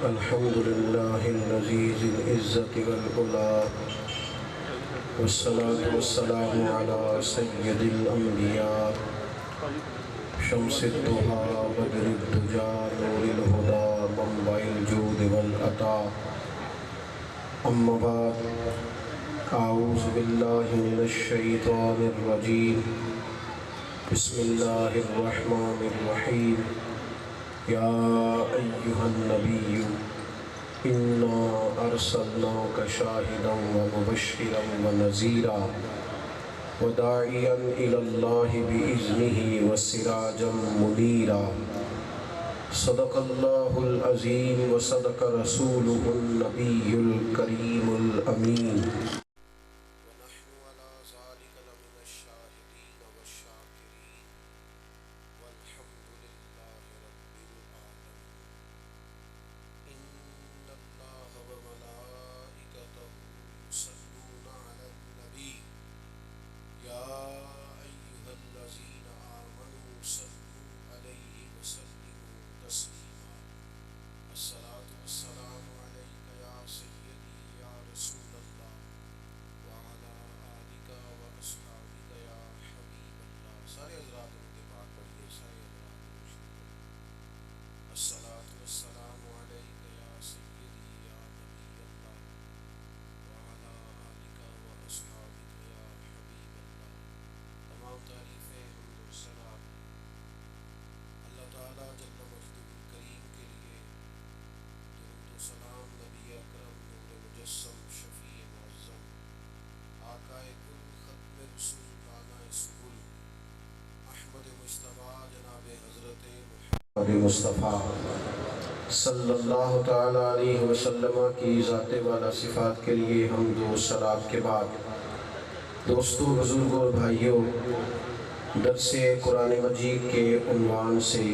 الحمد لله العزيز العزة والعلا، والصلاة والسلام على سيد الأنبياء شمس الضحى بدر الدجى نور الهدى منبع الجود والعطاء. أما بعد، أعوذ بالله من الشيطان الرجيم. بسم الله الرحمن الرحيم. يا أيها النبي إنا أرسلناك شاهدا ومبشرا ونذيرا وداعيا إلى الله بإذنه وسراجا منيرا. صدق الله العظيم وصدق رسوله النبي الكريم الأمين. ونحن على ذلك لمن الشاهدين والشاكرين والحمد لله رب العالمين. إن الله وملائكته يصلون على النبي يا أيها الذين آمنوا صلوا عليه وسلموا تسليما. الصلاة والسلام عليك يا سيدي يا رسول الله وعلى آلك وأصحابك يا حبيب الله. سارے حضرات درود پاک پڑھیے، سارے حضرات درود شریف پڑھیے. الصلاة والسلام عليك يا سيدي يا نبي الله وعلى آلك وأصحابك يا حبيب الله. تمام تعریفیں، حمد و ثنا اللہ تعالیٰ جل مجدہ الکریم کے لیے. درود و سلام نبی اکرم نور مجسم شفیع معظم آقا کل ختم رسول رانا سبل احمد مصطفیٰ جناب حضرت محمد مصطفیٰ صلی اللہ تعالیٰ علیہ وسلم کی ذات والا صفات کے لیے حمد و ثنا کے بعد، دوستو، بزرگوں اور بھائیوں، درس قرآن مجید کے عنوان سے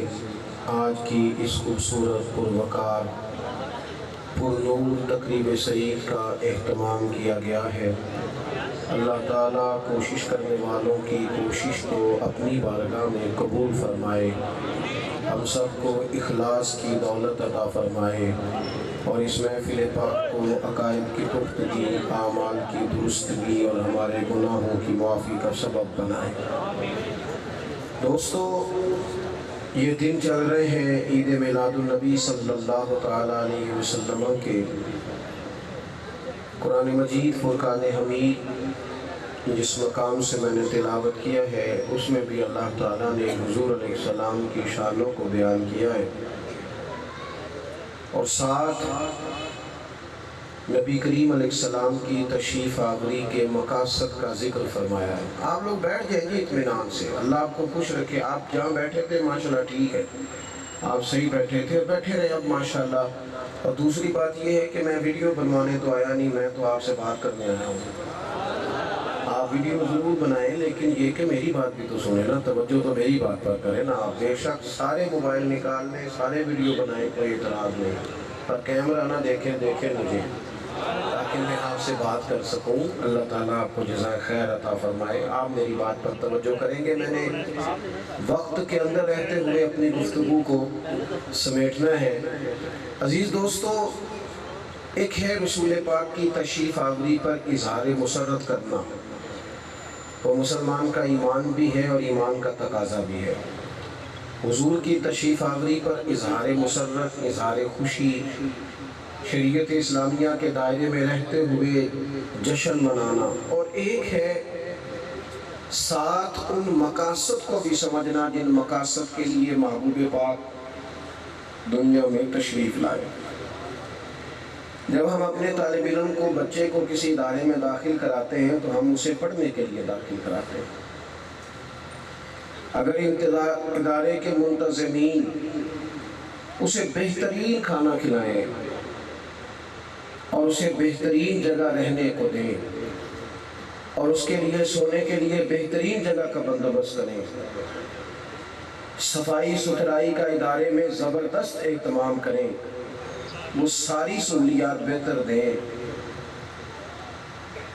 آج کی اس خوبصورت پروقار پرنور تقریب سعید کا اہتمام کیا گیا ہے. اللہ تعالیٰ کوشش کرنے والوں کی کوشش کو اپنی بارگاہ میں قبول فرمائے، ہم سب کو اخلاص کی دولت عطا فرمائے، اور اس محفل پاک کو عقائد کی پختگی، اعمال کی درستگی اور ہمارے گناہوں کی معافی کا سبب بنائے. دوستو، یہ دن چل رہے ہیں عید میلاد النبی صلی اللہ تعالیٰ علیہ وسلم کے. قرآن مجید فرقان حمید جس مقام سے میں نے تلاوت کیا ہے، اس میں بھی اللہ تعالیٰ نے حضور علیہ السلام کی شانوں کو بیان کیا ہے، اور ساتھ نبی کریم علیہ السلام کی تشریف آوری کے مقاصد کا ذکر فرمایا ہے. آپ لوگ بیٹھ جائیں گے اطمینان سے، اللہ آپ کو خوش رکھے. آپ جہاں بیٹھے تھے ماشاءاللہ ٹھیک ہے، آپ صحیح بیٹھے تھے، بیٹھے رہے اب ماشاءاللہ. اور دوسری بات یہ ہے کہ میں ویڈیو بنوانے تو آیا نہیں، میں تو آپ سے بات کرنے آیا ہوں. آپ ویڈیو ضرور بنائیں، لیکن یہ کہ میری بات بھی تو سنیں نا، توجہ تو میری بات پر کریں نا. آپ بے شک سارے موبائل نکال لیں، سارے ویڈیو بنائیں، کوئی اعتراض نہیں، پر کیمرہ نہ دیکھیں مجھے، تاکہ میں آپ سے بات کر سکوں. اللہ تعالیٰ آپ کو جزائے خیر عطا فرمائے. آپ میری بات پر توجہ کریں گے. میں نے وقت کے اندر رہتے ہوئے اپنی گفتگو کو سمیٹنا ہے. عزیز دوستو، ایک ہے رسول پاک کی تشریف آوری پر اظہار مسرت کرنا، وہ مسلمان کا ایمان بھی ہے اور ایمان کا تقاضا بھی ہے. حضور کی تشریف آوری پر اظہار مسرت، اظہار خوشی، شریعت اسلامیہ کے دائرے میں رہتے ہوئے جشن منانا، اور ایک ہے ساتھ ان مقاصد کو بھی سمجھنا جن مقاصد کے لیے محبوب پاک دنیا میں تشریف لائے. جب ہم اپنے طالب علم کو، بچے کو کسی ادارے میں داخل کراتے ہیں تو ہم اسے پڑھنے کے لیے داخل کراتے ہیں. اگر ادارے کے منتظمین اسے بہترین کھانا کھلائیں اور اسے بہترین جگہ رہنے کو دیں اور اس کے لیے سونے کے لیے بہترین جگہ کا بندوبست کریں، صفائی ستھرائی کا ادارے میں زبردست اہتمام کریں، وہ ساری سہولیات بہتر دیں،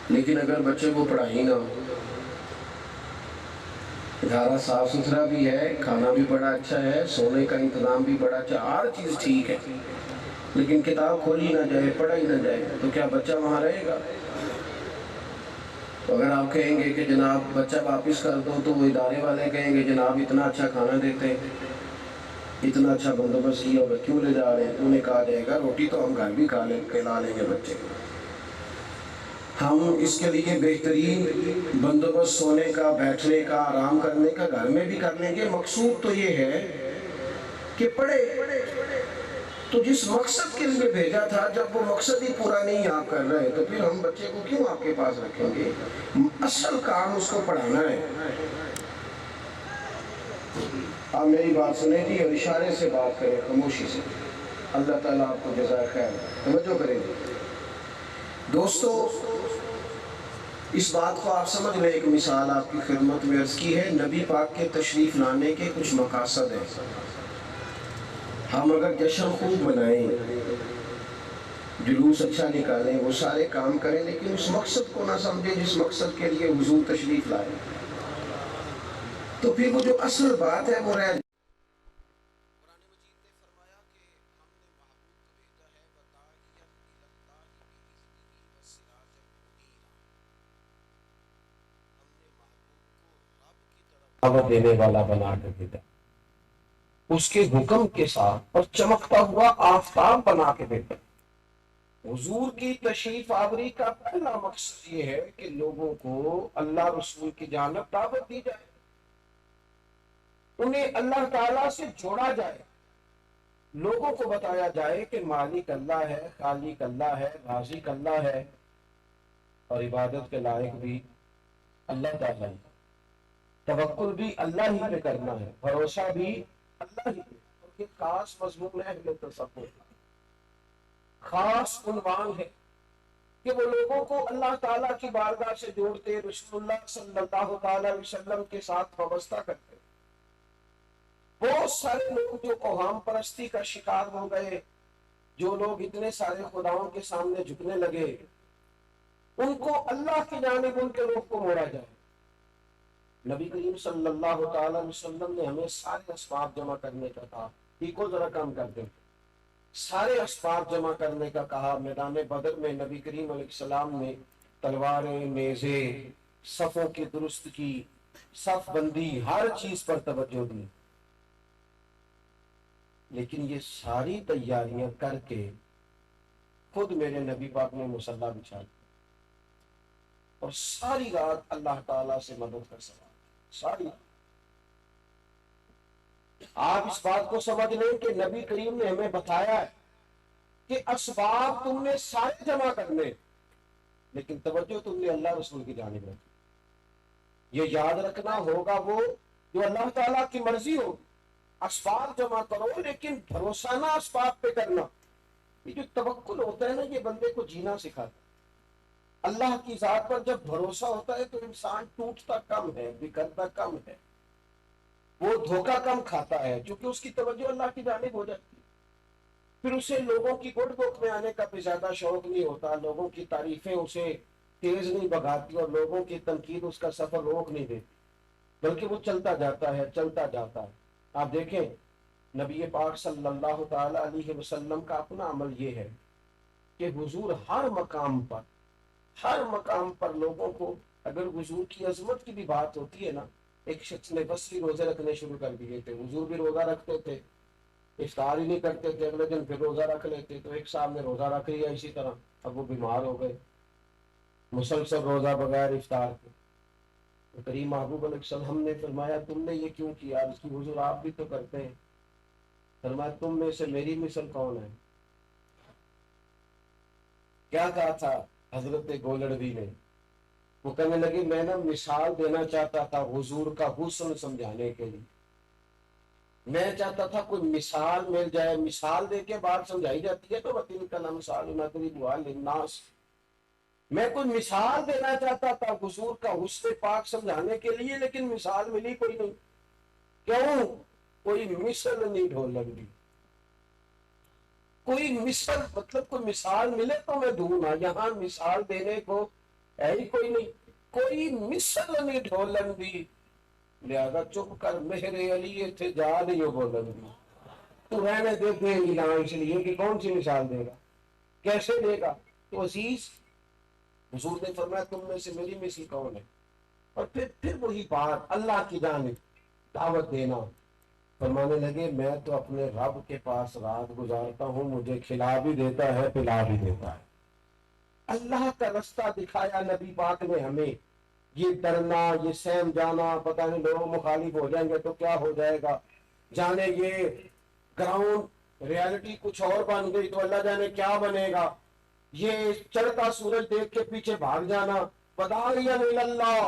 لیکن اگر بچے کو پڑھائی نہ ہو، ادارہ صاف ستھرا بھی ہے، کھانا بھی بڑا اچھا ہے، سونے کا انتظام بھی بڑا اچھا، ہر چیز ٹھیک ہے، لیکن کتاب کھولی نہ جائے، پڑھا ہی نہ جائے تو کیا بچہ وہاں رہے گا؟ تو اگر آپ کہیں گے کہ جناب بچہ واپس کر دو تو وہ ادارے والے کہیں گے جناب اتنا اچھا کھانا دیتے ہیں، اتنا اچھا بندوبست کیا ہوگا، کیوں لے جا رہے ہیں؟ انہیں کہا جائے گا روٹی تو ہم گھر بھی کھلا لیں گے بچے کو، ہم اس کے لیے بہترین بندوبست سونے کا، بیٹھنے کا، آرام کرنے کا گھر میں بھی کر لیں گے۔ مقصود تو یہ ہے کہ پڑھے، تو جس مقصد کے لیے بھیجا تھا جب وہ مقصد ہی پورا نہیں آپ کر رہے تو پھر ہم بچے کو کیوں آپ کے پاس رکھیں گے؟ اصل کام اس کو پڑھانا ہے۔ آپ میری بات سنیں جی اور اشارے سے بات کریں، خاموشی سے۔ اللہ تعالیٰ آپ کو جزائے خیر، توجہ کریں گے دوستو۔ اس بات کو آپ سمجھ لیں، ایک مثال آپ کی خدمت میں عرض کی ہے، نبی پاک کے تشریف لانے کے کچھ مقاصد ہیں۔ ہم اگر جشن خوب منائیں، جلوس اچھا نکالیں، وہ سارے کام کریں، لیکن اس مقصد کو نہ سمجھیں جس مقصد کے لیے حضور تشریف لائے، تو پھر وہ جو اصل بات ہے وہ رہ جائے۔ قرآن مجید نے فرمایا کہ ہم نے محبوب کو بھیجا ہے وداعیا الی اللہ بإذنہ وسراجا منیرا، ہم نے محبوب کو رب کی طرف دعوت دینے والا بنا کر بھیجا، اس کے حکم کے ساتھ، اور چمکتا ہوا آفتاب بنا کے بھیجا۔ حضور کی تشریف آوری کا پہلا مقصد یہ ہے کہ لوگوں کو اللہ رسول کی جانب دعوت دی جائے، انہیں اللہ تعالیٰ سے جوڑا جائے، لوگوں کو بتایا جائے کہ مالک اللہ ہے، خالق اللہ ہے، رازق اللہ ہے، اور عبادت کے لائق بھی اللہ تعالیٰ ہے، توکل بھی اللہ ہی پہ کرنا ہے، بھروسہ بھی اللہ ہی پہ۔ اور یہ خاص مضمون ہے اہل تصوف کا، خاص عنوان ہے کہ وہ لوگوں کو اللہ تعالیٰ کی بارگاہ سے جوڑتے، رسول اللہ صلی اللہ تعالیٰ علیہ وسلم کے ساتھ وابستہ کرتے۔ بہت سارے لوگ جو اوہام پرستی کا شکار ہو گئے، جو لوگ اتنے سارے خداؤں کے سامنے جھکنے لگے، ان کو اللہ کی جانب ان کے رخ کو موڑا جائے۔ نبی کریم صلی اللہ تعالیٰ علیہ وسلم نے ہمیں سارے اسباب جمع کرنے کا کہا، کو ذرا کم کر دیں، سارے اسباب جمع کرنے کا کہا۔ میدان بدر میں نبی کریم علیہ السلام نے تلواریں، نیزے، صفوں کی درست کی، صف بندی، ہر چیز پر توجہ دی، لیکن یہ ساری تیاریاں کر کے خود میرے نبی پاک نے مصلی بچھا دیا اور ساری رات اللہ تعالیٰ سے مدد کر سکا، ساری۔ آپ اس بات کو سمجھ لیں کہ نبی کریم نے ہمیں بتایا ہے کہ اسباب تم نے سارے جمع کرنے، لیکن توجہ تم نے اللہ رسول کی جانب رکھی۔ یہ یاد رکھنا ہوگا وہ جو اللہ تعالیٰ کی مرضی ہو، اسباب جمع کرو لیکن بھروسہ نہ اسباب پہ کرنا۔ یہ جو توکل ہوتا ہے نا، یہ بندے کو جینا سکھاتا ہے۔ اللہ کی ذات پر جب بھروسہ ہوتا ہے تو انسان ٹوٹتا کم ہے، بگڑتا کم ہے، وہ دھوکہ کم کھاتا ہے، کیونکہ اس کی توجہ اللہ کی جانب ہو جاتی ہے۔ پھر اسے لوگوں کی گٹ گٹ میں آنے کا بھی زیادہ شوق نہیں ہوتا، لوگوں کی تعریفیں اسے تیز نہیں بگاتی، اور لوگوں کی تنقید اس کا سفر روک نہیں دیتی، بلکہ وہ چلتا جاتا ہے، چلتا جاتا ہے۔ آپ دیکھیں نبی پاک صلی اللہ تعالی علیہ وسلم کا اپنا عمل یہ ہے کہ حضور ہر مقام پر لوگوں کو، اگر حضور کی عظمت کی بھی بات ہوتی ہے نا، ایک شخص نے بصری روزے رکھنے شروع کر دیے تھے، حضور بھی روزہ رکھتے تھے، افطار ہی نہیں کرتے تھے، اگلے دن پھر روزہ رکھ لیتے، تو ایک صاحب نے روزہ رکھ لیا اسی طرح، اب وہ بیمار ہو گئے، مسلسل روزہ بغیر افطار کے۔ تو کریم محبوب علیہ السلام نے فرمایا تم نے یہ کیوں کیا؟ اس کی حضور آپ بھی تو کرتے ہیں۔ فرمایا تم میں سے میری مثل کون ہے؟ کیا کہا تھا حضرت گولڑوی نے؟ وہ کہنے لگے میں نا مثال دینا چاہتا تھا حضور کا حسن سمجھانے کے لیے، میں چاہتا تھا کوئی مثال مل جائے، مثال دے کے بات سمجھائی جاتی ہے تو وَتِلْكَ الْأَمْثَالُ نَضْرِبُهَا لِلنَّاسِ، میں کوئی مثال دینا چاہتا تھا حضور کا حسن پاک سمجھانے کے لیے، لیکن مثال ملی کوئی نہیں۔ کیوں؟ کوئی مثل نہیں ڈھولن دی، کوئی مثل مطلب کوئی مثال ملے تو میں دوں، یہاں مثال دینے کو ہے ہی کوئی نہیں، کوئی مثل نہیں ڈھولن دی، لہذا چپ کر مہر علی تھے جا نہیں بولن دی۔ تو رہنے دیتے ہیں نا، اس لیے کہ کون سی مثال دے گا، کیسے دے گا؟ تو عزیز حضور نے فرمایا تم میں سے میری مثل کون ہے؟ اور پھر وہی بات اللہ کی جانب دعوت دینا. فرمانے لگے میں تو اپنے رب کے پاس رات گزارتا ہوں، مجھے کھلا بھی دیتا ہے پلا بھی دیتا ہے. اللہ کا رستہ دکھایا نبی پاک نے ہمیں. یہ ڈرنا، یہ سہم جانا، پتہ نہیں لوگ مخالف ہو جائیں گے تو کیا ہو جائے گا، جانے یہ گراؤنڈ ریالٹی کچھ اور بن گئی تو اللہ جانے کیا بنے گا، یہ چڑھتا سورج دیکھ کے پیچھے بھاگ جانا. بداعی اللہ،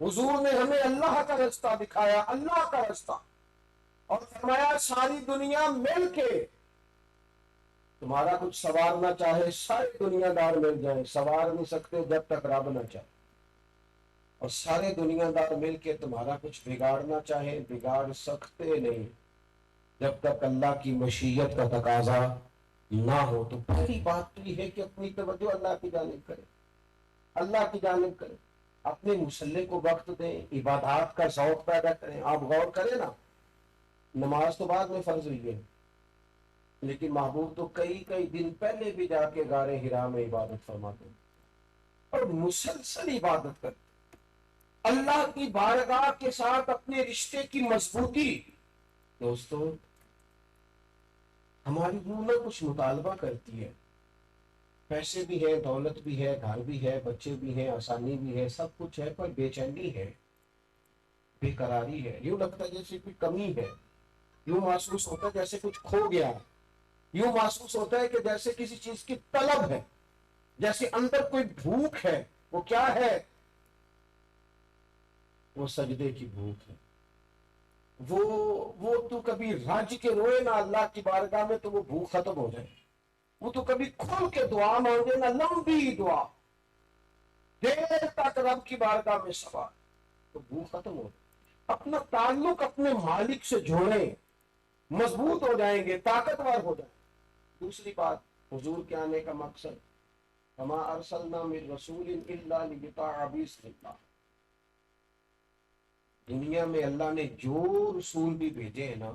حضور نے ہمیں اللہ کا رستہ دکھایا، اللہ کا رستہ، اور فرمایا ساری دنیا مل کے تمہارا کچھ سوارنا چاہے، سارے دنیا دار مل جائیں، سوار نہیں سکتے جب تک رب نہ چاہے. اور سارے دنیا دار مل کے تمہارا کچھ بگاڑنا چاہے، بگاڑ سکتے نہیں جب تک اللہ کی مشیت کا تقاضا نہ ہو. تو پہلی بات تو یہ ہے کہ اپنی توجہ اللہ کی جانب کرے، اللہ کی جانب کرے، اپنے مسلح کو وقت دیں، عبادات کا ذوق پیدا کریں. آپ غور کریں نا، نماز تو بعد میں فرض ہوئی ہے، لیکن محبوب تو کئی دن پہلے بھی جا کے غار حرا میں عبادت فرماتے ہیں اور مسلسل عبادت کرتے. اللہ کی بارگاہ کے ساتھ اپنے رشتے کی مضبوطی. دوستو ہماری روح نہ کچھ مطالبہ کرتی ہے، پیسے بھی ہے، دولت بھی ہے، گھر بھی ہے، بچے بھی ہیں، آسانی بھی ہے، سب کچھ ہے، پر بے چینی ہے، بے قراری ہے. یوں لگتا ہے جیسے کوئی کمی ہے، یوں محسوس ہوتا ہے جیسے کچھ کھو گیا ہے، یوں محسوس ہوتا ہے کہ جیسے کسی چیز کی طلب ہے، جیسے اندر کوئی بھوک ہے. وہ کیا ہے؟ وہ سجدے کی بھوک ہے. وہ تو کبھی رج کے روئے نا اللہ کی بارگاہ میں تو وہ بھوک ختم ہو جائے. وہ تو کبھی کھل کے دعا مانگے نا، لمبی دعا، دیر تک رب کی بارگاہ میں سوال، تو بھوک ختم ہو جائے. اپنا تعلق اپنے مالک سے جوڑیں، مضبوط ہو جائیں گے، طاقتور ہو جائیں. دوسری بات، حضور کے آنے کا مقصد وما ارسلنا من رسول الا لیطاع باذن اللہ. دنیا میں اللہ نے جو رسول بھی بھیجے ہیں نا،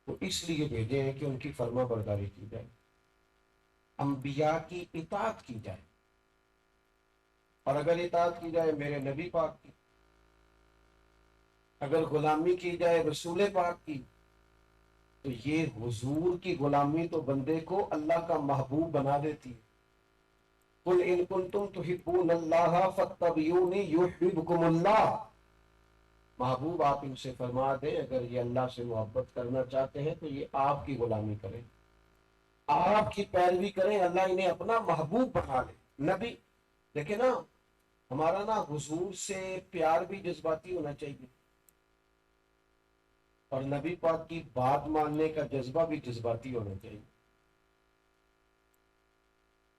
تو اس لیے بھیجے ہیں کہ ان کی فرما برداری کی جائے، انبیاء کی اطاعت کی جائے. اور اگر اطاعت کی جائے میرے نبی پاک کی، اگر غلامی کی جائے رسول پاک کی، تو یہ حضور کی غلامی تو بندے کو اللہ کا محبوب بنا دیتی ہے. قل ان کنتم تحبون اللہ فاتبعونی یحببکم اللہ. محبوب آپ ان سے فرما دیں اگر یہ اللہ سے محبت کرنا چاہتے ہیں تو یہ آپ کی غلامی کریں، آپ کی پیروی کریں، اللہ انہیں اپنا محبوب بنا لے. نبی دیکھیں نا، ہمارا نا حضور سے پیار بھی جذباتی ہونا چاہیے، اور نبی پاک کی بات ماننے کا جذبہ بھی جذباتی ہونا چاہیے.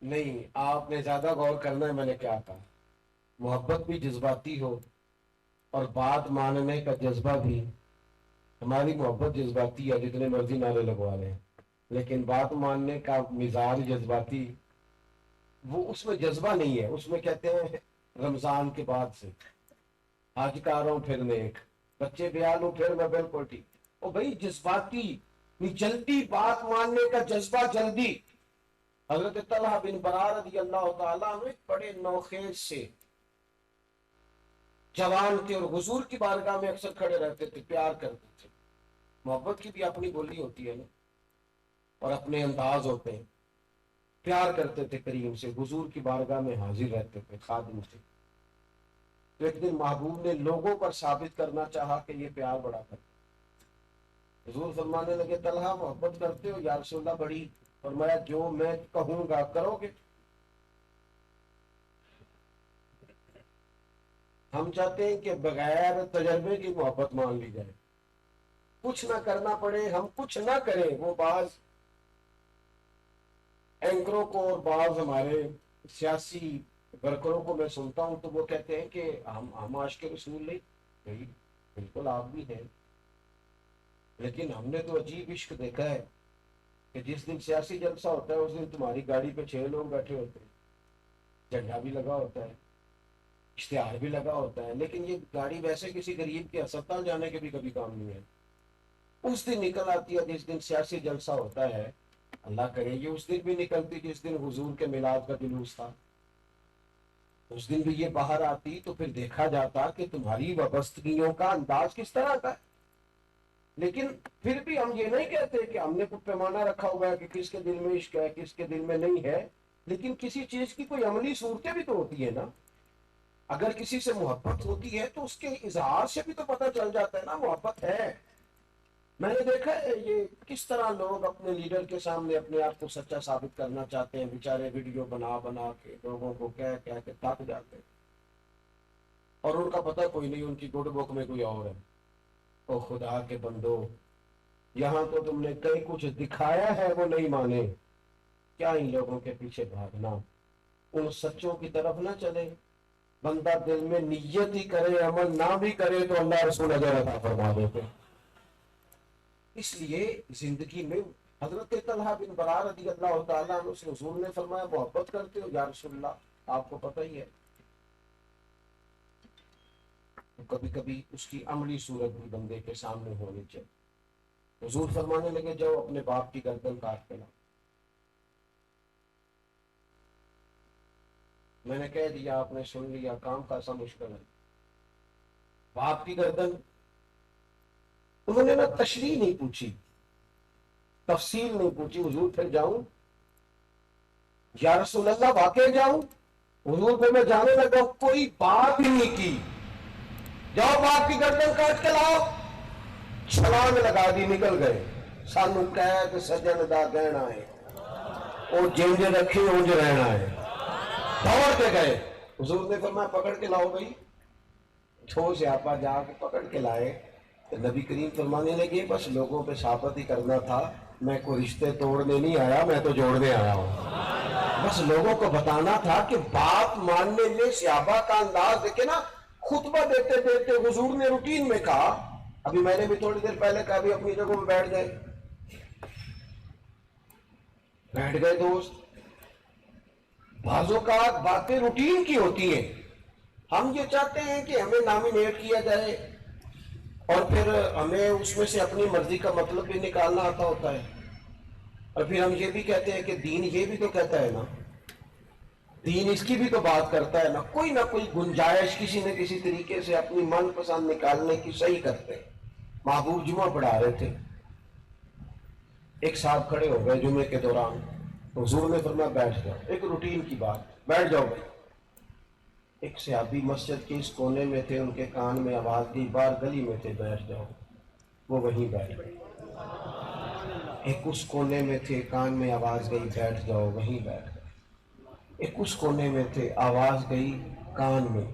نہیں، آپ نے زیادہ غور کرنا ہے میں نے کیا کہا. محبت بھی جذباتی ہو اور بات ماننے کا جذبہ بھی. ہماری محبت جذباتی ہے، جتنے مرضی نعرے لگوا لیں، لیکن بات ماننے کا مزاج جذباتی، وہ اس میں جذبہ نہیں ہے. اس میں کہتے ہیں رمضان کے بعد سے آج کا رہا ہوں پھر نیک، بچے بیال ہوں پھر میں بالکل ٹھیک. او بھائی جذباتی، جلدی بات ماننے کا جذبہ جلدی. حضرت طلحہ بن برار رضی اللہ تعالیٰ عنہ بڑے نوخیز سے جوان تھے اور حضور کی بارگاہ میں اکثر کھڑے رہتے تھے، پیار کرتے تھے. محبت کی بھی اپنی بولی ہوتی ہے نا، اور اپنے انداز ہوتے ہیں. پیار کرتے تھے کریم سے، حضور کی بارگاہ میں حاضر رہتے تھے، خادم تھے. تو ایک دن محبوب نے لوگوں پر ثابت کرنا چاہا کہ یہ پیار بڑا کرتے. حضور فرمانے لگے طلحہ محبت کرتے ہو؟ یا رسول اللہ بڑی. فرمایا جو میں کہوں گا کرو گے؟ ہم چاہتے ہیں کہ بغیر تجربے کی محبت مان لی جائے، کچھ نہ کرنا پڑے، ہم کچھ نہ کریں. وہ بعض اینکروں کو اور بعض ہمارے سیاسی ورکروں کو میں سنتا ہوں تو وہ کہتے ہیں کہ ہم عاشق رسول نہیں. بالکل آپ بھی ہیں، لیکن ہم نے تو عجیب عشق دیکھا ہے کہ جس دن سیاسی جلسہ ہوتا ہے اس دن تمہاری گاڑی پہ 6 لوگ بیٹھے ہوتے ہیں، جھنڈا بھی لگا ہوتا ہے، اشتہار بھی لگا ہوتا ہے، لیکن یہ گاڑی ویسے کسی غریب کے ہسپتال جانے کے بھی کبھی کام نہیں ہے. اس دن نکل آتی ہے جس دن سیاسی جلسہ ہوتا ہے، اللہ کرے یہ اس دن بھی نکلتی جس دن حضور کے میلاد کا جلوس تھا، اس دن بھی یہ باہر آتی تو پھر دیکھا جاتا کہ تمہاری وابستگیوں کا انداز کس طرح کا ہے۔ لیکن پھر بھی ہم یہ نہیں کہتے کہ ہم نے کچھ پیمانہ رکھا ہوا ہے کہ کس کے دل میں عشق ہے کس کے دل میں نہیں ہے، لیکن کسی چیز کی کوئی عملی صورتیں بھی تو ہوتی ہے نا۔ اگر کسی سے محبت ہوتی ہے تو اس کے اظہار سے بھی تو پتہ چل جاتا ہے نا محبت ہے۔ میں نے دیکھا ہے یہ کس طرح لوگ اپنے لیڈر کے سامنے اپنے آپ کو سچا ثابت کرنا چاہتے ہیں، بیچارے ویڈیو بنا بنا کے لوگوں کو کہہ کہہ کے تھک جاتے ہیں، اور ان کا پتہ کوئی نہیں، ان کی گڈ بک میں کوئی اور ہے۔ او خدا کے بندو، یہاں تو تم نے کئی کچھ دکھایا ہے وہ نہیں مانے، کیا ان لوگوں کے پیچھے بھاگنا؟ ان سچوں کی طرف نہ چلے۔ بندہ دل میں نیت ہی کرے عمل نہ بھی کرے تو اللہ رسول اجر عطا فرما دیتے۔ اس لیے زندگی میں حضرت طلحہ بن برا رضی اللہ تعالیٰ عنہ سے حضور نے فرمایا محبت کرتے ہو؟ یا رسول اللہ آپ کو پتہ ہی ہے۔ کبھی کبھی اس کی عملی صورت بھی بندے کے سامنے ہونی چاہیے۔ حضور فرمانے لگے جاؤ اپنے باپ کی گردن کاٹ کے لاؤ۔ میں نے کہہ دیا، آپ نے سن لیا، کام کا سا مشکل ہے۔ باپ کی گردن، انہوں نے نا تشریح نہیں پوچھی، تفصیل نہیں پوچھی۔ حضور پھر جاؤں؟ یا رسول اللہ واقع جاؤں؟ حضور پہ میں جانے لگا، کوئی بات ہی نہیں کی، جاؤ باپ کی گردن کاٹ کے لاؤ، چھلانگ لگا دی، نکل گئے۔ سانو قید سجن دا گہنا ہے، وہ جنج رکھے اونج رہنا ہے، دوڑ کے گئے۔ حضور نے فرمایا پکڑ کے لاؤ بھائی، ٹھوس آپا جا کے پکڑ کے لائے۔ تو نبی کریم فرمانے لگے بس لوگوں پہ ثابت ہی کرنا تھا، میں کوئی رشتے توڑنے نہیں آیا، میں تو جوڑنے آیا ہوں۔ بس لوگوں کو بتانا تھا کہ بات ماننے میں صحابہ کا انداز دیکھے نا۔ خطبہ دیتے دیتے حضور نے روٹین میں کہا، ابھی میں نے بھی تھوڑی دیر پہلے کہا بھی اپنی جگہ میں بیٹھ گئے دوست۔ بعض اوقات باتیں روٹین کی ہوتی ہیں، ہم یہ چاہتے ہیں کہ ہمیں نامینیٹ کیا جائے اور پھر ہمیں اس میں سے اپنی مرضی کا مطلب بھی نکالنا آتا ہوتا ہے، اور پھر ہم یہ بھی کہتے ہیں کہ دین یہ بھی تو کہتا ہے نا، دین اس کی بھی تو بات کرتا ہے نا۔ کوئی نہ کوئی گنجائش کسی نہ کسی طریقے سے اپنی من پسند نکالنے کی صحیح کرتے ہیں۔ محبوب جمعہ پڑھا رہے تھے، ایک صاحب کھڑے ہو گئے جمعے کے دوران، حضور نے فرمایا بیٹھ جاؤ، ایک روٹین کی بات، بیٹھ جاؤ بھائی۔ ایک صحابی مسجد کے اس کونے میں تھے، ان کے کان میں آواز دی، باہر گلی میں تھے، بیٹھ جاؤ، وہ وہیں بیٹھ گئے۔ ایک اس کونے میں تھے، کان میں آواز گئی، بیٹھ جاؤ، وہیں بیٹھ گئے۔ ایک اس کونے میں تھے، آواز گئی کان میں،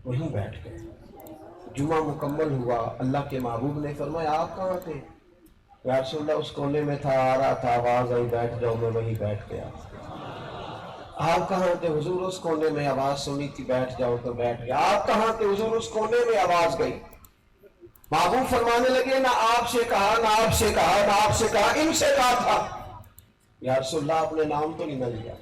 وہیں بیٹھ گئے۔ جمعہ مکمل ہوا، اللہ کے محبوب نے فرمایا آپ کہاں تھے؟ یا رسول اللہ اس کونے میں تھا، آ رہا تھا، آواز آئی بیٹھ جاؤ، میں وہیں بیٹھ گیا۔ آپ کہاں تھے؟ حضور اس کونے میں آواز سنی تھی، بیٹھ جاؤ، تو بیٹھ گیا۔ آپ کہاں تھے؟ حضور اس کونے میں آواز گئی۔ محبوب فرمانے لگے نہ آپ سے کہا، نہ آپ سے کہا، نہ آپ سے کہا، ان سے کہا تھا۔ یا رسول اللہ آپ نے نام تو نہیں نہ لیا۔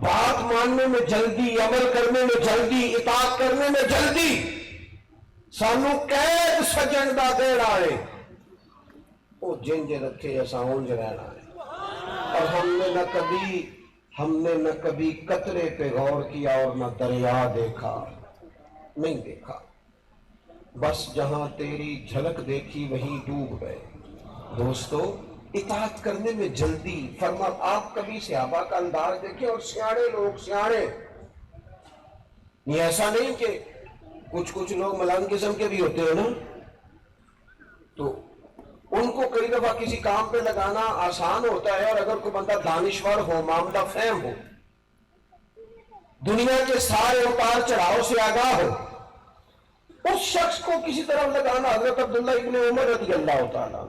بات ماننے میں جلدی، عمل کرنے میں جلدی، اطاعت کرنے میں جلدی، سانو قید سجن دا دینا ہے، وہ جنج رکھے ایسا اونج رہنا ہے۔ اور ہم نے نہ کبھی قطرے پہ غور کیا اور نہ دریا دیکھا، نہیں دیکھا، بس جہاں تیری جھلک دیکھی وہیں ڈوب گئے۔ دوستو اطاعت کرنے میں جلدی، فرما آپ کبھی صحابہ کا انداز دیکھیں، اور سیاڑے لوگ سیاڑے، یہ ایسا نہیں کہ کچھ لوگ ملان قسم کے بھی ہوتے ہیں نا، تو ان کو کئی دفعہ کسی کام پہ لگانا آسان ہوتا ہے، اور اگر کوئی بندہ دانشور ہو، معاملہ فہم ہو، دنیا کے سارے اتار چڑھاؤ سے آگاہ ہو، اس شخص کو کسی طرف لگانا۔ حضرت عبداللہ ابن عمر رضی اللہ تعالیٰ،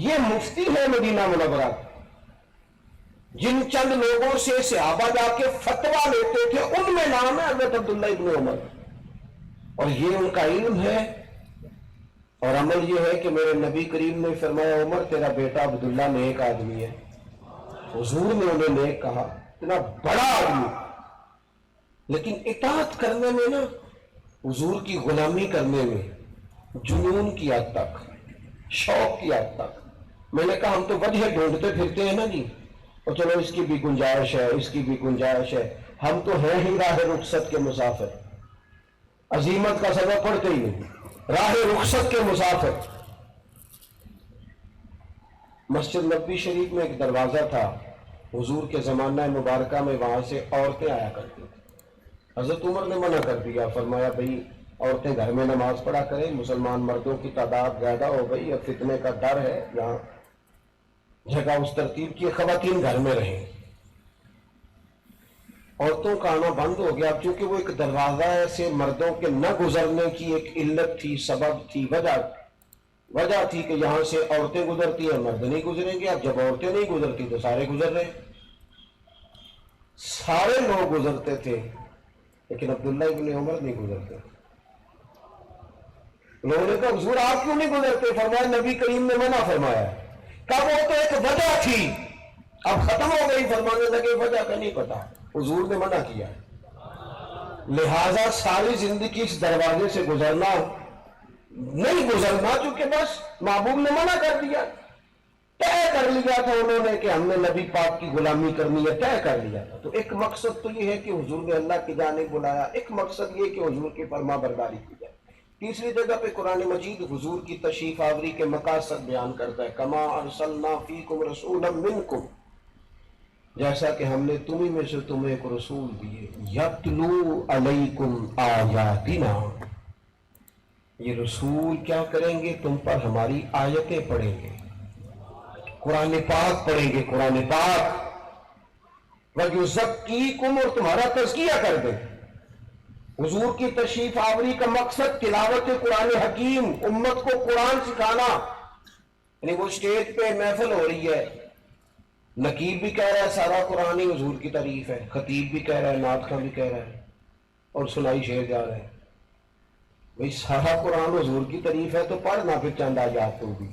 یہ مفتی ہے مدینہ منورہ، جن چند لوگوں سے صحابہ جا کے فتویٰ لیتے تھے ان میں نام ہے حضرت عبداللہ ابن عمر، اور یہ ان کا علم ہے اور عمل یہ ہے کہ میرے نبی کریم نے فرمایا عمر تیرا بیٹا عبداللہ نیک آدمی ہے۔ حضور نے انہیں نیک کہا، اتنا بڑا آدمی، لیکن اطاعت کرنے میں نا، حضور کی غلامی کرنے میں جنون کی حد تک، شوق کی حد تک۔ میں نے کہا ہم تو وجہ ڈھونڈتے پھرتے ہیں نا جی، اور چلو اس کی بھی گنجائش ہے، اس کی بھی گنجائش ہے، ہم تو ہیں ہی راہ رخصت کے مسافر، عزیمت کا سبب پڑھتے ہی نہیں، راہ رخصت کے مسافر۔ مسجد نبوی شریف میں ایک دروازہ تھا، حضور کے زمانہ مبارکہ میں وہاں سے عورتیں آیا کرتی تھیں۔ حضرت عمر نے منع کر دیا، فرمایا بھئی عورتیں گھر میں نماز پڑھا کریں، مسلمان مردوں کی تعداد زیادہ ہو گئی اور فتنے کا ڈر ہے، یہاں جگہ اس ترتیب کی خواتین گھر میں رہیں۔ عورتوں کا آنا بند ہو گیا، چونکہ وہ ایک دروازہ سے مردوں کے نہ گزرنے کی ایک علت تھی، سبب تھی، وجہ تھی کہ یہاں سے عورتیں گزرتی ہیں، مرد نہیں گزریں گے۔ اب جب عورتیں نہیں گزرتی تو سارے گزر رہے، سارے لوگ گزرتے تھے، لیکن عبداللہ ابن عمر نہیں گزرتے۔ لوگوں نے کہا حضور آپ کیوں نہیں گزرتے؟ فرمایا نبی کریم نے منع فرمایا ہے۔ کہا وہ تو ایک وجہ تھی، اب ختم ہو گئی، فرمانے لگے وجہ کا نہیں پتا، حضور نے منع کیا، لہذا ساری زندگی اس دروازے سے گزرنا نہیں گزرنا، چونکہ بس محبوب نے منع کر دیا، طے کر لیا تھا انہوں نے کہ ہم نے نبی پاک کی غلامی کرنی ہے، طے کر لیا تھا۔ تو ایک مقصد تو یہ ہے کہ حضور نے اللہ کی جانب بلایا، ایک مقصد یہ کہ حضور کی فرما برداری کی جائے۔ تیسری جگہ پہ قرآن مجید حضور کی تشریف آوری کے مقاصد بیان کرتا ہے، کما ارسلنا فیکم رسولا منکم، جیسا کہ ہم نے تمہیں میں سے تمہیں ایک رسول دیے، یتلو علیکم آیاتنا، یہ رسول کیا کریں گے؟ تم پر ہماری آیتیں پڑھیں گے، قرآن پاک پڑھیں گے، قرآن پاک، وَيُزَكِّيكُمْ، اور تمہارا تزکیہ کر دیں۔ حضور کی تشریف آوری کا مقصد تلاوت قرآن حکیم، امت کو قرآن سکھانا، یعنی وہ اسٹیج پہ محفل ہو رہی ہے، نقیب بھی کہہ رہا ہے سارا قرآن ہی حضور کی تعریف ہے، خطیب بھی کہہ رہا ہے، نعت خواں بھی کہہ رہا ہے، اور سنائی شعر جا رہا ہے۔ بھئی سارا قرآن حضور کی تعریف ہے تو پڑھنا پھر چند آیات تو بھی،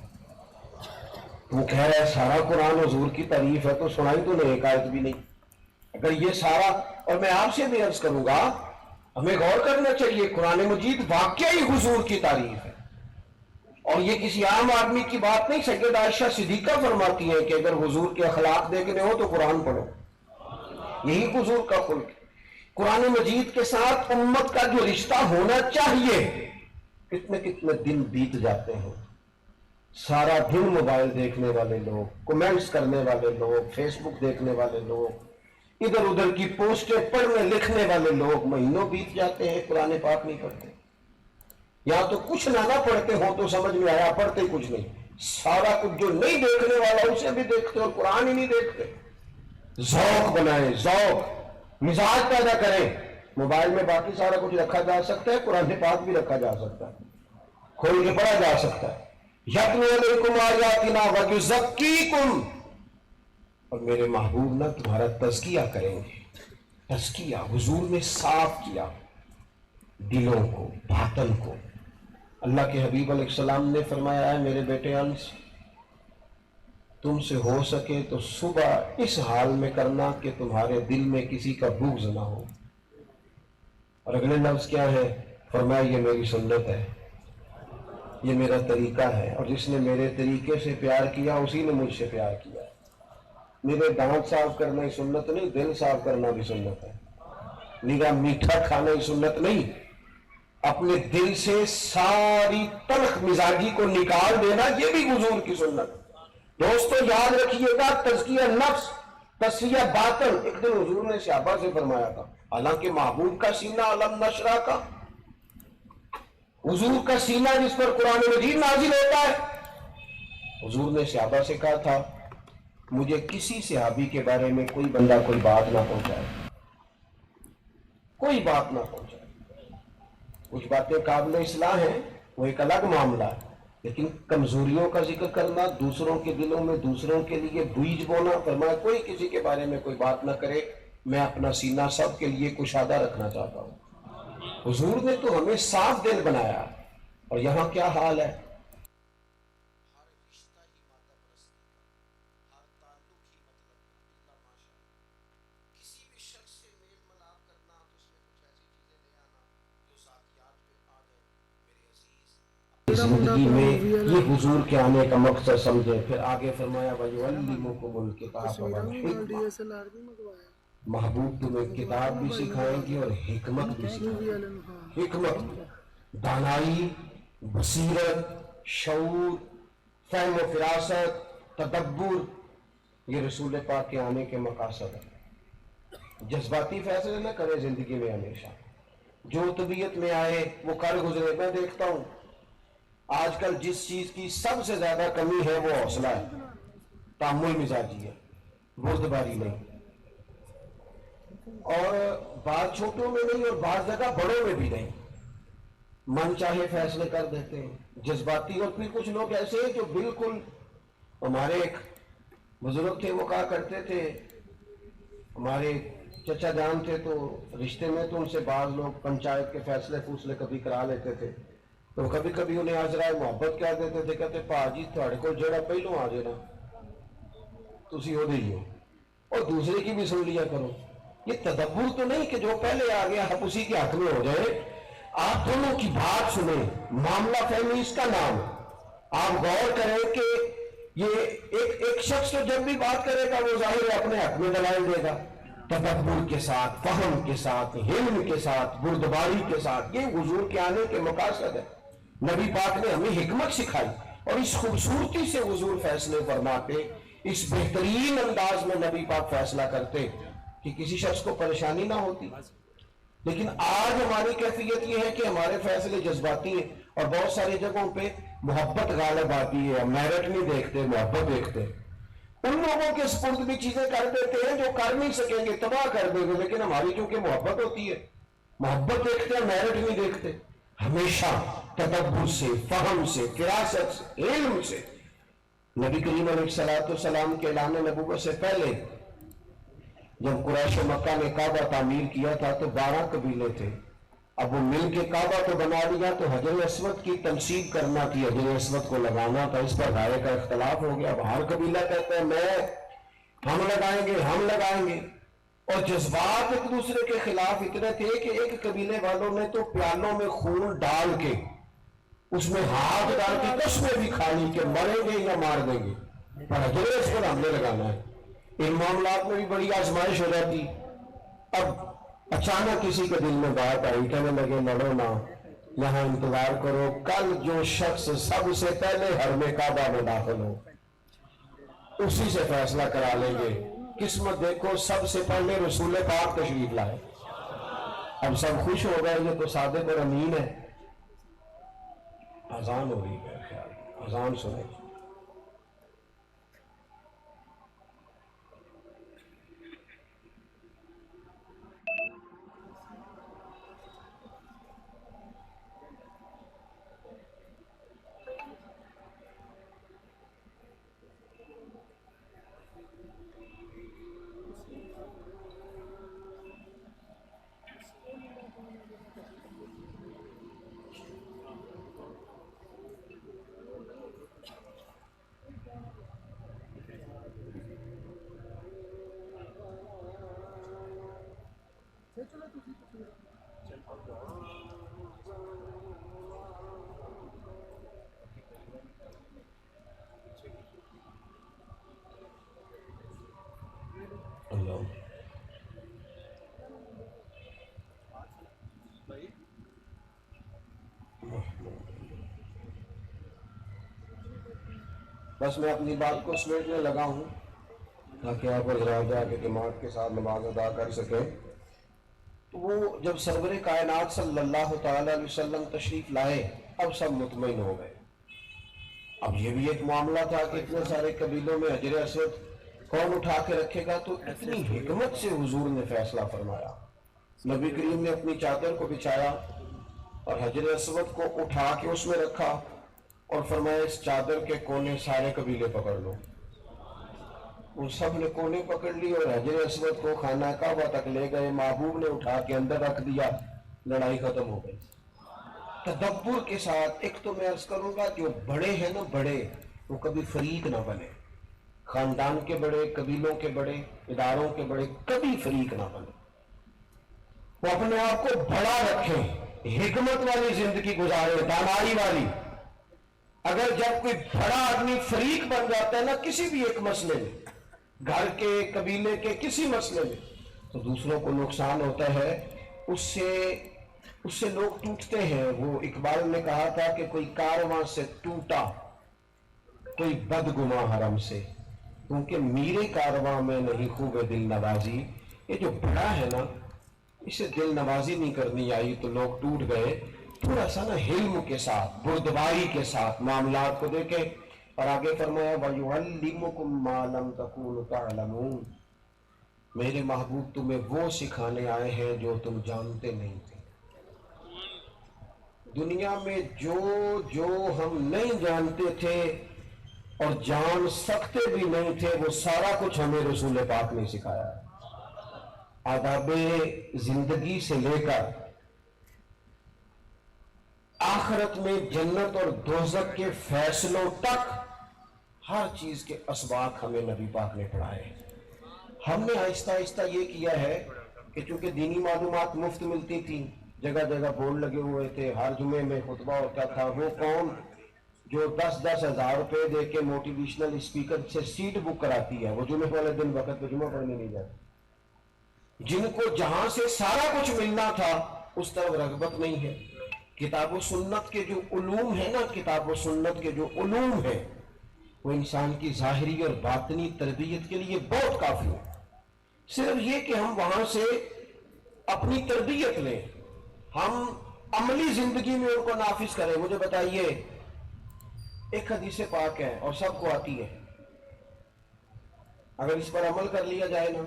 وہ کہہ رہا ہے سارا قرآن حضور کی تعریف ہے تو سنائی تو نہیں، ایک آیت بھی نہیں۔ اگر یہ سارا، اور میں آپ سے بھی عرض کروں گا ہمیں غور کرنا چاہیے، قرآن مجید واقعی حضور کی تعریف ہے، اور یہ کسی عام آدمی کی بات نہیں۔ سید عائشہ صدیقہ فرماتی ہے کہ اگر حضور کے اخلاق دیکھنے ہو تو قرآن پڑھو، یہی حضور کا خلق ہے۔ قرآن مجید کے ساتھ امت کا جو رشتہ ہونا چاہیے، کتنے کتنے دن بیت جاتے ہیں، سارا دن موبائل دیکھنے والے لوگ، کمنٹس کرنے والے لوگ، فیس بک دیکھنے والے لوگ، ادھر ادھر کی پوسٹیں پڑھنے لکھنے والے لوگ، مہینوں بیت جاتے ہیں، قرآن پاک نہیں پڑھتے۔ یا تو کچھ نہ پڑھتے ہوں تو سمجھ میں آیا، پڑھتے کچھ نہیں، سارا کچھ جو نہیں دیکھنے والا اسے بھی دیکھتے اور قرآن ہی نہیں دیکھتے۔ ذوق بنائیں، ذوق، مزاج پیدا کریں۔ موبائل میں باقی سارا کچھ رکھا جا سکتا ہے، قرآن پاک بھی رکھا جا سکتا ہے، کھول کے پڑھا جا سکتا ہے۔ یتلو علیکم آیاتنا ویزکیکم، اور میرے محبوب نہ تمہارا تزکیہ کریں گے۔ تزکیہ حضور نے صاف کیا دلوں کو، باطن کو۔ اللہ کے حبیب علیہ السلام نے فرمایا ہے میرے بیٹے انس، تم سے ہو سکے تو صبح اس حال میں کرنا کہ تمہارے دل میں کسی کا بغض نہ ہو۔ اور اگلے لفظ کیا ہے؟ فرمایا یہ میری سنت ہے، یہ میرا طریقہ ہے، اور جس نے میرے طریقے سے پیار کیا اسی نے مجھ سے پیار کیا۔ میرے دانت صاف کرنا ہی سنت نہیں، دل صاف کرنا بھی سنت ہے۔ میرا میٹھا کھانا ہی سنت نہیں، اپنے دل سے ساری تلخ مزاجی کو نکال دینا یہ بھی حضور کی سنت۔ دوستو یاد رکھیے گا، تزکیہ نفس، تصفیہ باطن، ایک دن حضور نے صحابہ سے فرمایا تھا، حالانکہ محبوب کا سینہ علم نشرہ کا، حضور کا سینہ جس پر قرآن مجید نازل ہوتا ہے، حضور نے صحابہ سے کہا تھا مجھے کسی صحابی کے بارے میں کوئی بندہ کوئی بات نہ پہنچائے، کوئی بات نہ پہنچائے۔ کچھ باتیں قابل اصلاح ہیں، وہ ایک الگ معاملہ ہے، لیکن کمزوریوں کا ذکر کرنا، دوسروں کے دلوں میں دوسروں کے لیے بیج بونا، فرمایا کوئی کسی کے بارے میں کوئی بات نہ کرے، میں اپنا سینہ سب کے لیے کشادہ رکھنا چاہتا ہوں۔ حضور نے تو ہمیں صاف دل بنایا، اور یہاں کیا حال ہے؟ زندگی میں یہ حضور کے آنے کا مقصد سمجھے. پھر آگے فرمایا وَيُعَلِّمُكُمُ الْكِتَابَ وَالْحِکْمَةَ, محبوب تمہیں کتاب بھی سکھائیں گی اور حکمت بھی سکھائیں گی. حکمت دانائی, بصیرت, شعور, فہم و فراست, تدبر, یہ رسول پاک کے آنے کے مقاصد ہیں. جذباتی فیصلے نہ کرے زندگی میں ہمیشہ, جو طبیعت میں آئے وہ کر گزرے. میں دیکھتا ہوں آج کل جس چیز کی سب سے زیادہ کمی ہے وہ حوصلہ ہے, تحمل مزاجی ہے, بردباری نہیں. اور بعض چھوٹوں میں نہیں اور بعض جگہ بڑوں میں بھی نہیں, من چاہے فیصلے کر دیتے ہیں جذباتی. اور پھر کچھ لوگ ایسے ہیں جو بالکل, ہمارے ایک بزرگ تھے وہ کہا کرتے تھے, ہمارے چچا جان تھے تو رشتے میں, تو ان سے بعض لوگ پنچایت کے فیصلے فوصلے کبھی کرا لیتے تھے, تو کبھی کبھی انہیں عذرائے محبت کہہ دیتے تھے, کہتے پا جی تھوڑے کو جڑا پہلو آ جانا تسی ہو دے ہو, اور دوسرے کی بھی سن لیا کرو. یہ تدبر تو نہیں کہ جو پہلے آ گیا آپ اسی کے حق میں ہو جائے. آپ دونوں کی بات سنیں, معاملہ فہمی اس کا نام. آپ غور کریں کہ یہ ایک شخص تو جب بھی بات کرے گا وہ ظاہر ہے اپنے حق میں دلائل دے گا, تدبر کے ساتھ, فہم کے ساتھ, علم کے ساتھ, بردباری کے ساتھ. یہ حضور کے آنے کے مقاصد ہے. نبی پاک نے ہمیں حکمت سکھائی, اور اس خوبصورتی سے حضور فیصلے فرماتے, اس بہترین انداز میں نبی پاک فیصلہ کرتے کہ کسی شخص کو پریشانی نہ ہوتی. لیکن آج ہماری کیفیت یہ ہے کہ ہمارے فیصلے جذباتی ہیں, اور بہت ساری جگہوں پہ محبت غالب آتی ہے. میرٹ نہیں دیکھتے, محبت دیکھتے. ان لوگوں کے سپرد بھی چیزیں کر دیتے ہیں جو کر نہیں سکیں گے, تباہ کر دیں گے. لیکن ہماری کیونکہ محبت ہوتی ہے, محبت دیکھتے ہیں, میرٹ نہیں دیکھتے. ہمیشہ تدبر سے, فہم سے, فراست سے, علم سے. نبی کریم علیہ السلام کے اعلان نبوت سے پہلے جب قریش و مکہ نے کعبہ تعمیر کیا تھا تو 12 قبیلے تھے. اب وہ مل کے کعبہ تو بنا لیا, تو حجر اسود کی تنصیب کرنا تھی, حجر اسود کو لگانا تھا, اس پر رائے کا اختلاف ہو گیا. اب ہر قبیلہ کہتا ہے ہم لگائیں گے, ہم لگائیں گے. اور جذبات ایک دوسرے کے خلاف اتنے تھے کہ ایک قبیلے والوں نے تو پیالوں میں خون ڈال کے اس میں ہاتھ ڈال کے قسمیں بھی کھانی کہ مریں گے یا مار دیں گے, پر حجر اسود ہم نے لگانا ہے. ان معاملات میں بھی بڑی آزمائش ہو جاتی. اب اچانک کسی کے دل میں بات آئی, کہنے لگے لڑو نہ, یہاں انتظار کرو, کل جو شخص سب سے پہلے حرم کعبہ میں داخل ہو اسی سے فیصلہ کرا لیں گے. قسمت دیکھو, سب سے پہلے رسول پاک تشریف لائے. اب سب خوش ہو گئے, یہ تو صادق اور امین ہے. اذان ہو رہی ہے, خیال اذان سنیں. بس میں اپنی بات کو سمیٹنے لگا ہوں تاکہ آپ حضرات جا کے جماعت کے ساتھ نماز ادا کر سکیں. تو وہ جب سرور کائنات صلی اللہ تعالی علیہ وسلم تشریف لائے, اب سب مطمئن ہو گئے. اب یہ بھی ایک معاملہ تھا کہ اتنے سارے قبیلوں میں حجر اسود کون اٹھا کے رکھے گا, تو اتنی حکمت سے حضور نے فیصلہ فرمایا. نبی کریم نے اپنی چادر کو بچھایا اور حجر اسود کو اٹھا کے اس میں رکھا, اور فرمایا اس چادر کے کونے سارے قبیلے پکڑ لو. ان سب نے کونے پکڑ لی اور حجر اسود کو خانہ کعبہ تک لے گئے. محبوب نے اٹھا کے اندر رکھ دیا, لڑائی ختم ہو گئی. تدبر کے ساتھ. ایک تو میں عرض کروں گا جو بڑے ہیں نا, بڑے وہ کبھی فریق نہ بنے. خاندان کے بڑے, قبیلوں کے بڑے, اداروں کے بڑے کبھی فریق نہ بنے. وہ اپنے آپ کو بڑا رکھیں, حکمت والی زندگی گزارے, دانائی والی. اگر جب کوئی بڑا آدمی فریق بن جاتا ہے نا کسی بھی ایک مسئلے میں، گھر کے، قبیلے کے کسی مسئلے میں، تو دوسروں کو نقصان ہوتا ہے، اس سے لوگ ٹوٹتے ہیں۔ وہ اقبال نے کہا تھا کہ کوئی کارواں سے ٹوٹا، کوئی بدگماں حرم سے، کیونکہ میرے کارواں میں نہیں خوب دل نوازی۔ یہ جو بڑا ہے نا، اسے دل نوازی نہیں کرنی آئی تو لوگ ٹوٹ گئے۔ تھوڑا سا نا حلم کے ساتھ، بردباری کے ساتھ معاملات کو دیکھیں۔ اور آگے فرمایا وَيُعَلِّمُكُم مَّا لَمْ تَكُونُوا تَعْلَمُونَ، میرے محبوب تمہیں وہ سکھانے آئے ہیں جو تم جانتے نہیں تھے۔ دنیا میں جو ہم نہیں جانتے تھے اور جان سکتے بھی نہیں تھے، وہ سارا کچھ ہمیں رسول پاک نے سکھایا ہے۔ آداب زندگی سے لے کر آخرت میں جنت اور دوزخ کے فیصلوں تک ہر چیز کے اسباق ہمیں نبی پاک نے پڑھائے۔ ہم نے آہستہ آہستہ یہ کیا ہے کہ چونکہ دینی معلومات مفت ملتی تھی، جگہ جگہ بورڈ لگے ہوئے تھے، ہر جمعے میں خطبہ ہوتا تھا، وہ قوم جو 10-10 ہزار روپے دے کے موٹیویشنل اسپیکر سے سیٹ بک کراتی ہے، وہ جمعے والے دن وقت پہ جمعہ پڑھنے نہیں جاتی۔ جن کو جہاں سے سارا کچھ ملنا تھا اس طرف رغبت نہیں ہے۔ کتاب و سنت کے جو علوم ہیں نا، کتاب و سنت کے جو علوم ہیں، وہ انسان کی ظاہری اور باطنی تربیت کے لیے بہت کافی ہے۔ صرف یہ کہ ہم وہاں سے اپنی تربیت لیں، ہم عملی زندگی میں ان کو نافذ کریں۔ مجھے بتائیے، ایک حدیث پاک ہے اور سب کو آتی ہے، اگر اس پر عمل کر لیا جائے نا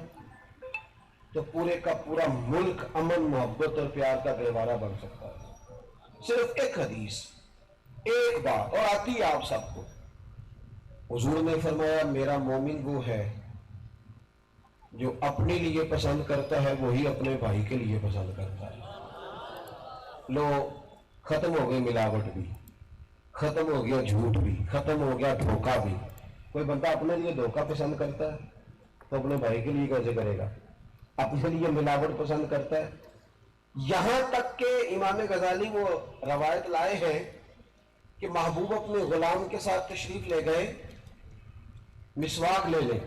تو پورے کا پورا ملک امن، محبت اور پیار کا گہوارہ بن سکتا ہے۔ صرف ایک حدیث، ایک بات، اور آتی ہے آپ سب کو۔ حضور نے فرمایا میرا مومن وہ ہے جو اپنے لیے پسند کرتا ہے وہی اپنے بھائی کے لیے پسند کرتا ہے۔ لو، ختم ہو گئی ملاوٹ بھی، ختم ہو گیا جھوٹ بھی، ختم ہو گیا دھوکہ بھی۔ کوئی بندہ اپنے لیے دھوکہ پسند کرتا ہے تو اپنے بھائی کے لیے کیسے کرے گا؟ اپنے لیے ملاوٹ پسند کرتا ہے۔ یہاں تک کہ امام غزالی وہ روایت لائے ہیں کہ محبوب اپنے غلام کے ساتھ تشریف لے گئے مسواک لے لیں،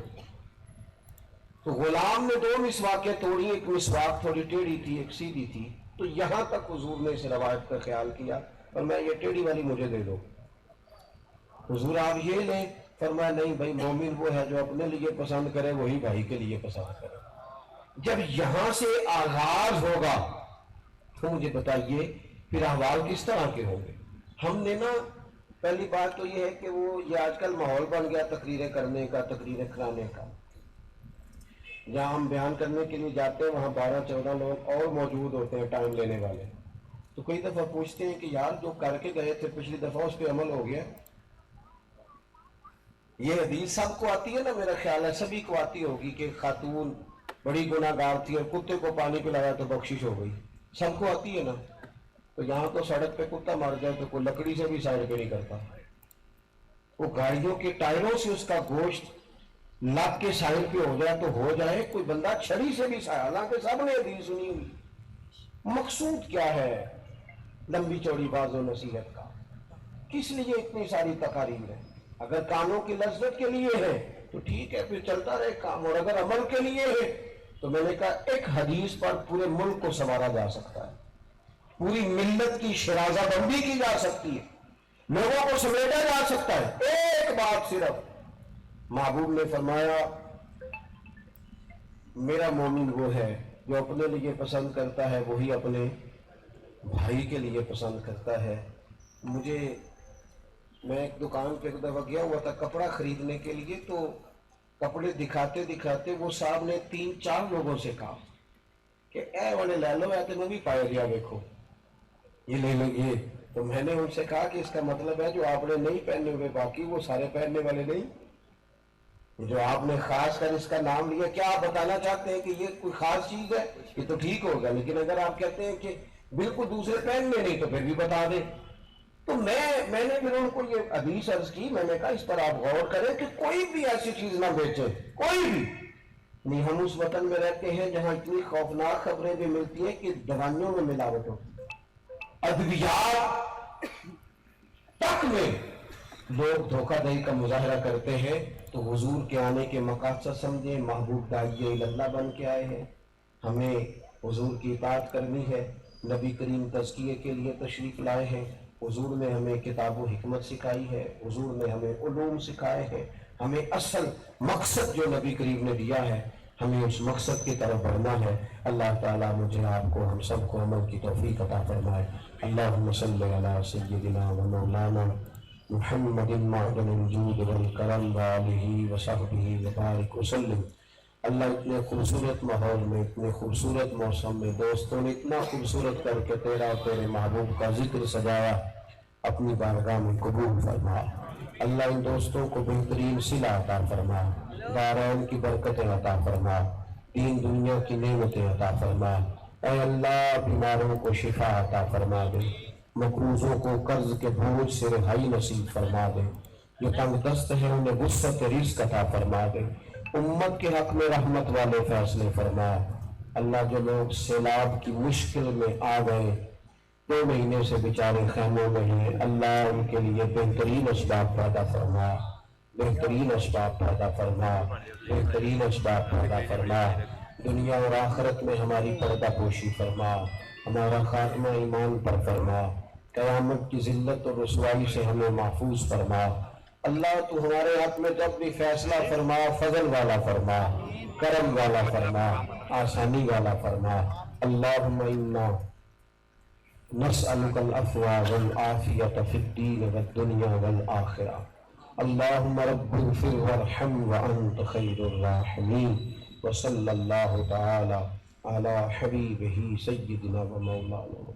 تو غلام نے 2 مسواکیں توڑی، ایک مسواک تھوڑی ٹیڑھی تھی ایک سیدھی تھی، تو یہاں تک حضور نے اس روایت کا خیال کیا اور میں یہ ٹیڑھی والی مجھے دے دو۔ حضور آپ یہ لیں؟ فرمایا نہیں بھائی، مومن وہ ہے جو اپنے لیے پسند کرے وہی بھائی کے لیے پسند کرے۔ جب یہاں سے آغاز ہوگا تو مجھے بتائیے پھر احوال کس طرح کے ہوں گے؟ ہم نے نا، پہلی بات تو یہ ہے کہ وہ یہ آج کل ماحول بن گیا تقریریں کرنے کا، تقریریں کرانے کا۔ جہاں ہم بیان کرنے کے لیے جاتے ہیں وہاں 12-14 لوگ اور موجود ہوتے ہیں ٹائم لینے والے، تو کئی دفعہ پوچھتے ہیں کہ یار جو کر کے گئے تھے پچھلی دفعہ اس پہ عمل ہو گیا؟ یہ حدیث سب کو آتی ہے نا، میرا خیال ہے سبھی کو آتی ہوگی کہ خاتون بڑی گناہ گار تھی اور کتے کو پانی پلایا تو بخشش ہو گئی، سب کو آتی ہے نا۔ تو یہاں تو سڑک پہ کتا مر جائے تو کوئی لکڑی سے بھی سائڈ پہ نہیں کرتا، وہ گاڑیوں کے ٹائروں سے اس کا گوشت لگ کے سائڈ پہ ہو جائے تو ہو جائے، کوئی بندہ چھڑی سے بھی حالانکہ سب نے حدیث سنی ہوئی۔ مقصود کیا ہے لمبی چوڑی باز و نصیحت کا؟ کس لیے اتنی ساری تقاریر ہے؟ اگر کانوں کی لذت کے لیے ہے تو ٹھیک ہے، پھر چلتا رہے کام، اور اگر عمل کے لیے ہے تو میں نے کہا ایک حدیث پر پورے ملک کو سنوارا جا سکتا ہے، پوری ملت کی شرازہ بندی کی جا سکتی ہے، لوگوں کو سمیٹا جا سکتا ہے۔ ایک بات صرف، محبوب نے فرمایا میرا مومن وہ ہے جو اپنے لیے پسند کرتا ہے وہی اپنے بھائی کے لیے پسند کرتا ہے۔ میں ایک دکان پہ ایک دفعہ گیا ہوا تھا کپڑا خریدنے کے لیے، تو کپڑے دکھاتے دکھاتے وہ صاحب نے 3-4 لوگوں سے کہا کہ اے والے لے لو، یا تو میں بھی پایا گیا دیکھو یہ لے لو یہ۔ تو میں نے ان سے کہا کہ اس کا مطلب ہے جو آپ نے نہیں پہنے ہوئے باقی وہ سارے پہننے والے نہیں، جو آپ نے خاص کر اس کا نام لیا، کیا آپ بتانا چاہتے ہیں کہ یہ کوئی خاص چیز ہے؟ یہ تو ٹھیک ہوگا، لیکن اگر آپ کہتے ہیں کہ بالکل دوسرے پہننے نہیں تو پھر بھی بتا دیں۔ تو میں نے پھر ان کو یہ حدیث عرض کی، میں نے کہا اس پر آپ غور کریں کہ کوئی بھی ایسی چیز نہ بیچے، کوئی بھی نہیں۔ ہم اس وطن میں رہتے ہیں جہاں اتنی خوفناک خبریں بھی ملتی ہیں کہ دوائیوں میں ملاوٹ ہوتی ہے، ادویات تک میں لوگ دھوکہ دہی کا مظاہرہ کرتے ہیں تو حضور کے آنے کے مقاصد سمجھیں، محبوب داعیہ اللہ بن کے آئے ہیں، ہمیں حضور کی اطاعت کرنی ہے، نبی کریم تزکیے کے لیے تشریف لائے ہیں، حضور نے ہمیں کتاب و حکمت سکھائی ہے، حضور نے ہمیں علوم سکھائے ہیں، ہمیں اصل مقصد جو نبی کریم نے دیا ہے ہمیں اس مقصد کی طرف بڑھنا ہے۔ اللہ تعالیٰ مجھے آپ کو ہم سب کو عمل کی توفیق عطا فرمائے۔ اللہم صلی علی سیدنا و مولانا محمد معدن الجود والکرم وآلہ وصحبہ وبارک وسلم۔ اللہ اتنے خوبصورت ماحول میں، اتنے خوبصورت موسم میں دوستوں نے اتنا خوبصورت کر کے تیرا اور تیرے محبوب کا ذکر سجایا، اپنی بارگاہ میں قبول فرما۔ اللہ ان دوستوں کو بہترین صلہ عطا فرما، دارین کی برکتیں عطا فرما، دین دنیا کی نعمتیں عطا فرما۔ اے اللہ بیماروں کو شفا عطا فرما دے، مقروضوں کو قرض کے بوجھ سے رہائی نصیب فرما دے، جو تنگ دست ہیں انہیں وسعت رزق عطا فرما دے، امت کے حق میں رحمت والے فیصلے فرما۔ اللہ جو لوگ سیلاب کی مشکل میں آ گئے، 2 مہینے سے بیچارے خیموں میں ہیں، اللہ ان کے لیے بہترین اسباب پیدا فرما، بہترین اسباب پیدا فرما، بہترین اسباب پیدا فرما۔ دنیا اور آخرت میں ہماری پردہ پوشی فرما، ہمارا خاتمہ ایمان پر فرما، قیامت کی ذلت اور رسوائی سے ہمیں محفوظ فرما۔ اللہ تو ہمارے حق میں جب بھی فیصلہ فرما، فضل والا فرما، کرم والا فرما، آسانی والا فرما۔ اللہم انا نسألک العفو والعافیۃ فی الدین والدنیا والآخرہ۔ اللہم رب اغفر وارحم وانت خیر الراحمین، وصلی اللہ تعالی علی حبیبہ سیدنا و مولانا۔